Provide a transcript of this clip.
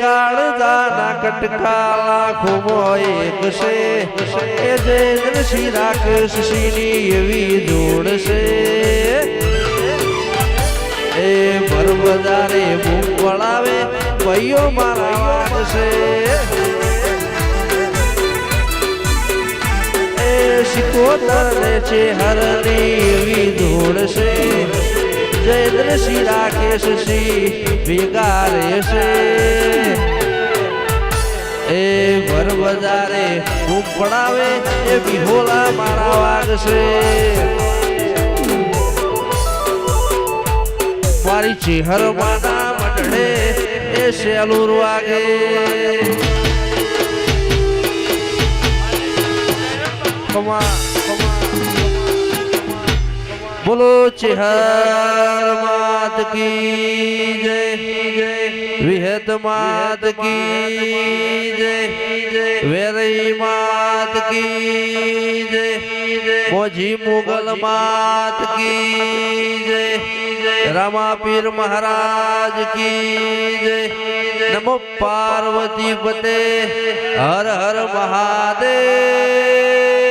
કાળજાના કટકા લાખો એક છે એ જય શ્રી રાક્ષસીની એવી જોડ છે એ ભરબજારે બૂમ પડાવે ભાઈઓ મારા વાગશે એ શિકોતર છે હરની એવી જોડ છે જય શ્રી રાકેશી ભેગા રહેશે એ ભરબજારે બૂમ પડાવે એ વિહોલા મારા વાગશે મારી ચેહર માના મઢડે એ શેલુર વાગે બોલો ચેહર માત કી જય વિહત માત કી જય વેરઈ માત કી જય મોજી મુગલ માત કી જય રામાપીર મહારાજ કી જય નમો પાર્વતી પતે હર હર મહાદેવ।